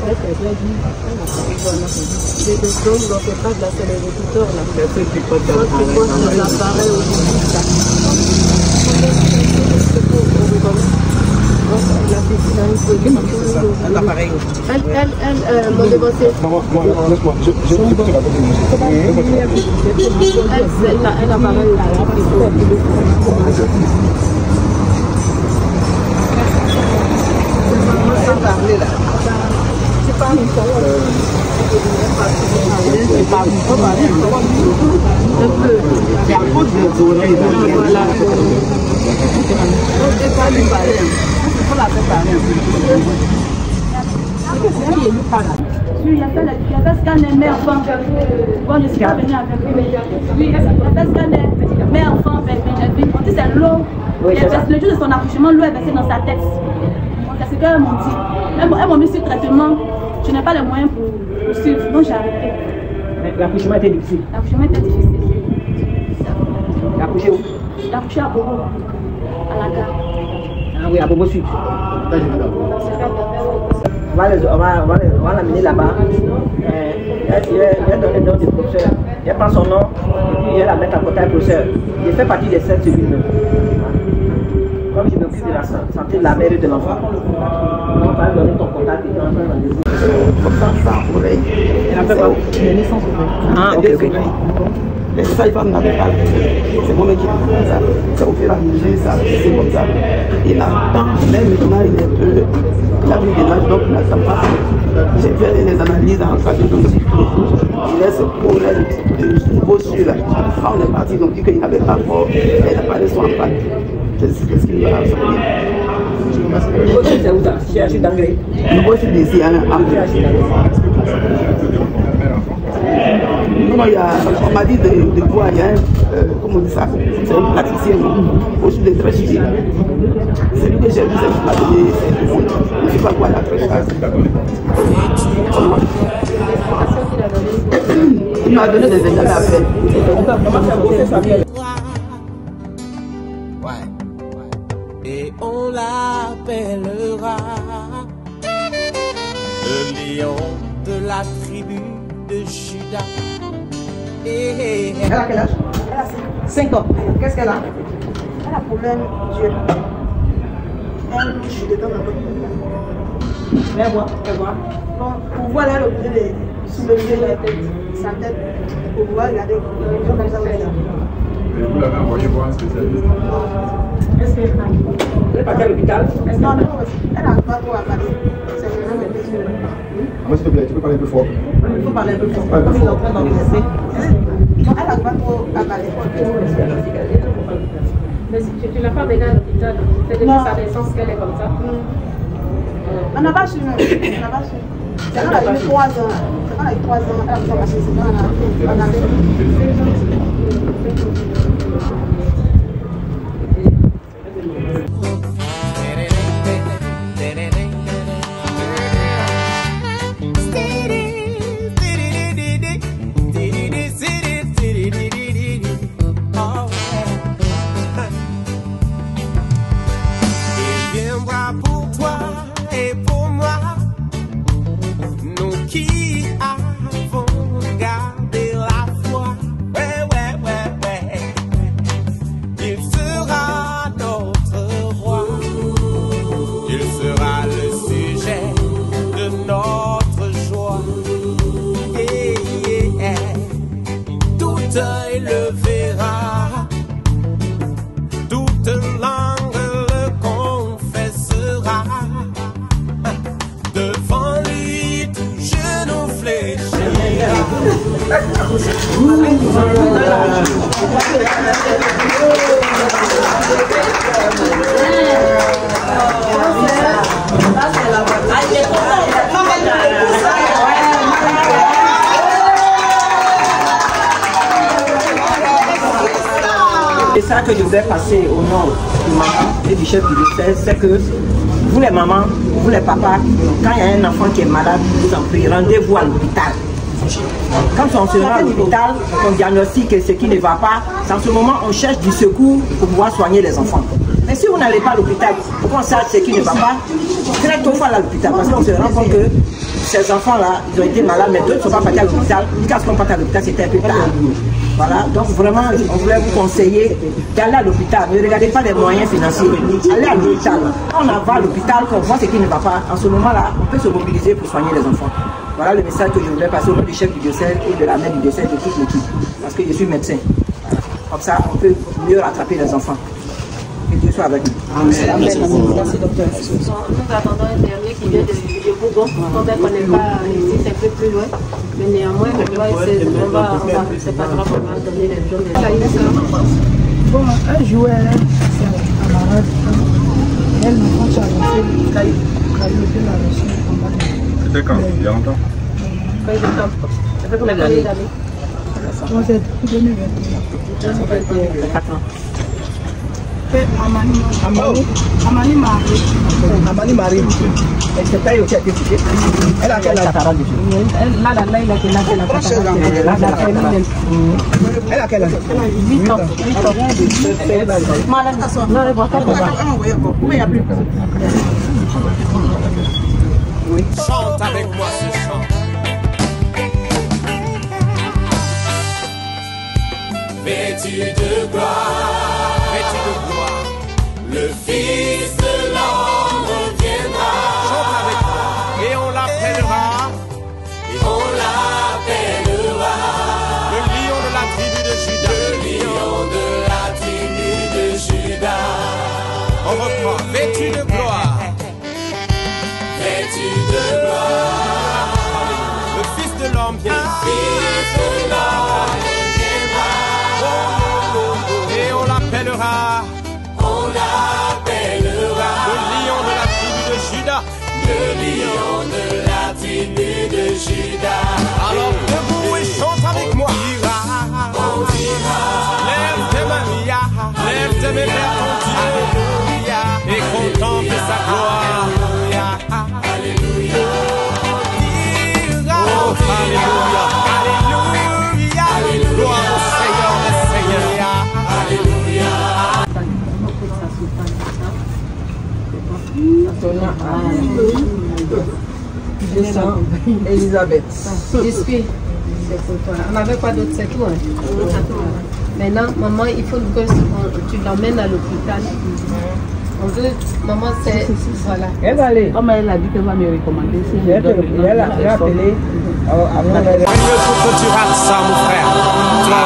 Il a fait scanner mère-enfant. Bon, je suis pas venue avec lui. Oui, il a fait scanner mère-enfant. On dit c'est l'eau. Le jour de son accouchement, l'eau est versée dans sa tête. C'est ce qu'elles m'ont dit. Elles m'ont mis sur traitement. Je n'ai pas les moyens pour suivre. Donc j'ai arrêté. L'accouchement était difficile. L'accouchement était difficile. L'accouché où? L'accouché à Bobo. À la gare. Ah oui, à Bobo Sud. On va l'amener là-bas. Il va donner le nom du professeur. Il prend son nom et puis il va la mettre à côté du professeur. Il fait partie des 7 cellules. Comme je m'occupe de la santé de la mère et de l'enfant, on va donner ton contact et on va faire un rendez-vous. Elle a fait quoi? Une naissance ouverte. Ah, ok. Les sages-femmes n'avaient pas. C'est moi-même qui fais ça. C'est au fur et à mesure, ça, c'est comme ça. Il attend, mais maintenant il est un peu. Il a pris de l'âge, donc il n'attend pas. J'ai fait les analyses en cardiologie. Il laisse pour les nouveaux sur là. Quand on est parti, ils ont dit qu'il n'avait pas fort. Les appareils sont en panne. Qu'est-ce qu'il va faire? Le nouveau sud, c'est où ça? Chez d'engrais. Le nouveau sud ici, en non, on m'a dit de voir, il y a comment on dit ça, c'est un pâtissier au sud de Trèche. C'est lui que j'ai vu, c'est m'a donné, je ne sais pas quoi la Trèche. Il m'a donné des examens à faire. Et on l'appellera le lion de la tribu de Juda. Elle a quel âge? Elle a 5 ans. Qu'est-ce qu'elle a? Elle a problème d'yeux. Elle touche dedans un peu. Viens voir, Bon, pour voir là, elle est obligée de soulever la tête, sa tête, pour pouvoir regarder comme ça. Et vous l'avez envoyé voir un spécialiste? Est-ce qu'elle elle est partie à l'hôpital? Non, elle n'a pas trop à parler. C'est vraiment des petits. S'il te plaît, tu peux parler un peu fort. Il faut parler un peu fort. Comme il est en train d'encaisser. Non, elle n'a pas trop à parler. Mais tu l'as pas amenée à l'hôpital. C'est depuis sa naissance qu'elle est comme ça. On n'a pas su. On n'a pas su. C'est quand elle a eu 3 ans. C'est quand elle a eu 3 ans. Elle a commencé. C'est quand on a fait. Il le verra, toute langue le confessera, devant lui tout genou fléchira. C'est ça que je vais passer au nom du maman et du chef du diocèse, c'est que vous les mamans, vous les papas, quand il y a un enfant qui est malade, vous en priez, rendez-vous à l'hôpital. Quand on se rend à l'hôpital, on diagnostique ce qui ne va pas, c'est en ce moment on cherche du secours pour pouvoir soigner les enfants. Mais si vous n'allez pas à l'hôpital, pour qu'on sache ce qui ne va pas, très tôt, il faut aller à l'hôpital. Parce qu'on se rend compte que ces enfants-là, ils ont été malades, mais d'autres ne sont pas partis à l'hôpital. Quand ils sont partis à l'hôpital, c'était un peu tard. Voilà, donc vraiment, on voulait vous conseiller d'aller à l'hôpital. Ne regardez pas les moyens financiers. Allez à l'hôpital. Quand on va à l'hôpital, qu'on voit ce qui ne va pas, en ce moment-là, on peut se mobiliser pour soigner les enfants. Voilà le message que je voulais passer au nom du chef du diocèse et de la mère du diocèse de toute l'équipe. Parce que je suis médecin. Comme ça, on peut mieux rattraper les enfants. Que Dieu soit avec nous. Amen. Merci, docteur. Nous attendons un dernier qui vient de Bougon. On ne connaît pas ici, c'est un peu plus loin. Mais néanmoins, on va c'est pas grave, on va donner les jours de Bon, un jouet, c'est un camarade. Elle me prend sur la C'était quand? Il y a longtemps? Pas de temps. Ça fait combien d'années? Moi, c'est 2021. Ça fait 4 ans. Amani Marie. C'est pas aussi à t'écouter. Elle a quel âge? Elle a quel âge? 8 ans. Chante avec moi ce chant. Vêtu de gloire, le Fils de l'homme viendra. Chante avec moi. Et on l'appellera. Le lion de la tribu de Juda. Le lion de la tribu de Juda. On reprend. Vêtu de gloire. Vêtu de gloire. Le Fils de l'homme viendra. Et on l'appellera. Le lion de la tribu de Juda. Le lion de la tribu de Juda. Alors debout et chante avec moi. On dira. Lève tes mains, lève tes mains vers ton Dieu. Et contemple sa gloire. Alléluia. Alléluia. Alléluia. Alléluia. Gloire au Seigneur des Seigneurs. Alléluia. Elisabeth. J'explique. C'est pour toi. On n'avait pas d'autre, c'est tout. Maintenant, maman, il faut que tu l'emmènes à l'hôpital. On veut, maman, c'est. Voilà. Elle va aller. Comme elle a dit qu'elle va me recommander, si Elle a appelé. Mieux pour que tu rates ça, mon frère. Tu vas